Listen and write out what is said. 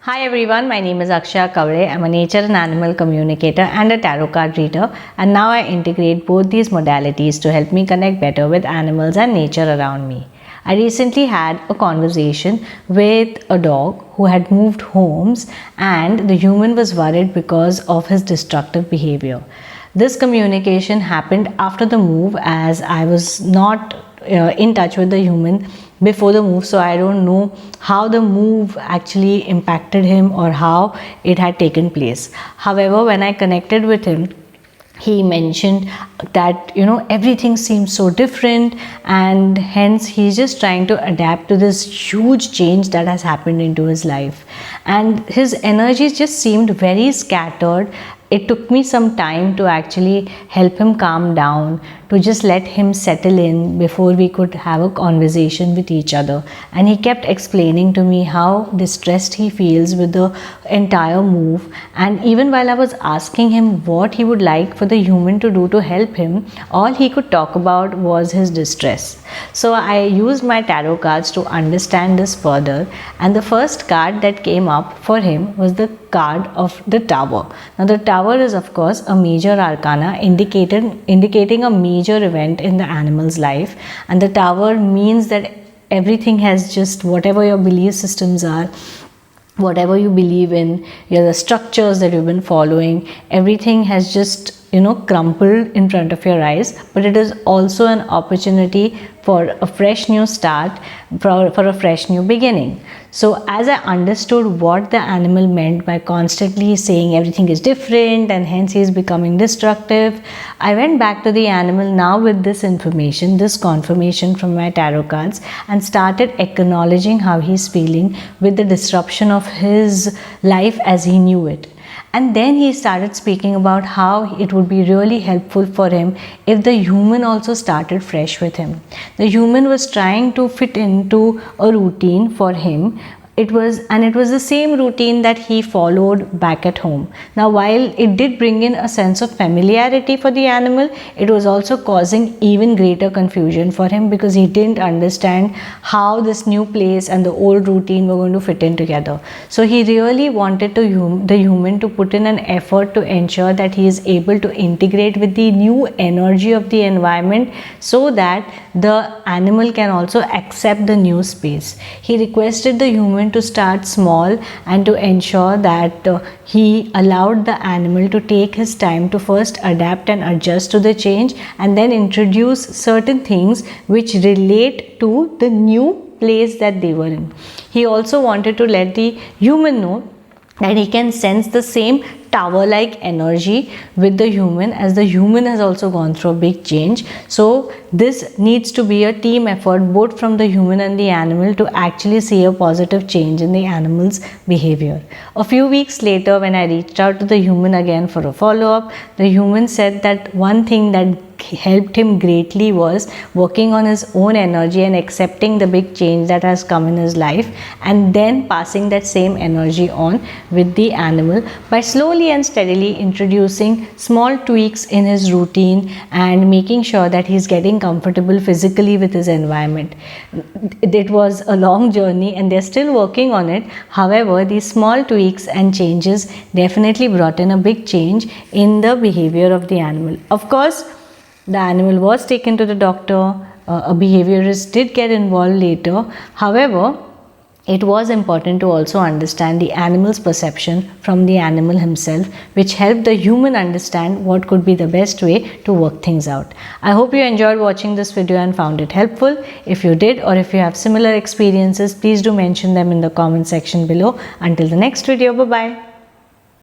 Hi everyone, my name is Akshaya Kavre. I'm a nature and animal communicator and a tarot card reader, and now I integrate both these modalities to help me connect better with animals and nature around me. I recently had a conversation with a dog who had moved homes, and the human was worried because of his destructive behavior. This communication happened after the move, as I was not in touch with the human before the move, so I don't know how the move actually impacted him or how it had taken place. However, when I connected with him, he mentioned that everything seems so different, and hence he's just trying to adapt to this huge change that has happened into his life, and his energy just seemed very scattered. It took me some time to actually help him calm down, to just let him settle in before we could have a conversation with each other. And he kept explaining to me how distressed he feels with the entire move. And even while I was asking him what he would like for the human to do to help him, all he could talk about was his distress. So I used my tarot cards to understand this further, and the first card that came up for him was the card of the Tower. Now the Tower is of course a major arcana indicating a major event in the animal's life, and the Tower means that everything has just, whatever your belief systems are, whatever you believe in, the structures that you've been following, everything has just crumpled in front of your eyes. But it is also an opportunity for a fresh new start, for a fresh new beginning. So as I understood what the animal meant by constantly saying everything is different and hence he is becoming destructive, I went back to the animal now with this information, this confirmation from my tarot cards, and started acknowledging how he's feeling with the disruption of his life as he knew it. And then he started speaking about how it would be really helpful for him if the human also started fresh with him. The human was trying to fit into a routine for him. It was the same routine that he followed back at home. Now, while it did bring in a sense of familiarity for the animal, it was also causing even greater confusion for him, because he didn't understand how this new place and the old routine were going to fit in together. So he really wanted the human to put in an effort to ensure that he is able to integrate with the new energy of the environment, so that the animal can also accept the new space. He requested the human to start small and to ensure that he allowed the animal to take his time to first adapt and adjust to the change, and then introduce certain things which relate to the new place that they were in. He also wanted to let the human know that he can sense the same tower-like energy with the human, as the human has also gone through a big change. So this needs to be a team effort, both from the human and the animal, to actually see a positive change in the animal's behavior. A few weeks later, when I reached out to the human again for a follow-up, the human said that one thing that helped him greatly was working on his own energy and accepting the big change that has come in his life, and then passing that same energy on with the animal by slowly and steadily introducing small tweaks in his routine and making sure that he's getting comfortable physically with his environment. It was a long journey and they're still working on it. However, these small tweaks and changes definitely brought in a big change in the behavior of the animal. Of course, the animal was taken to the doctor. A behaviorist did get involved later. However, it was important to also understand the animal's perception from the animal himself, which helped the human understand what could be the best way to work things out. I hope you enjoyed watching this video and found it helpful. If you did, or if you have similar experiences, please do mention them in the comment section below. Until the next video, bye-bye.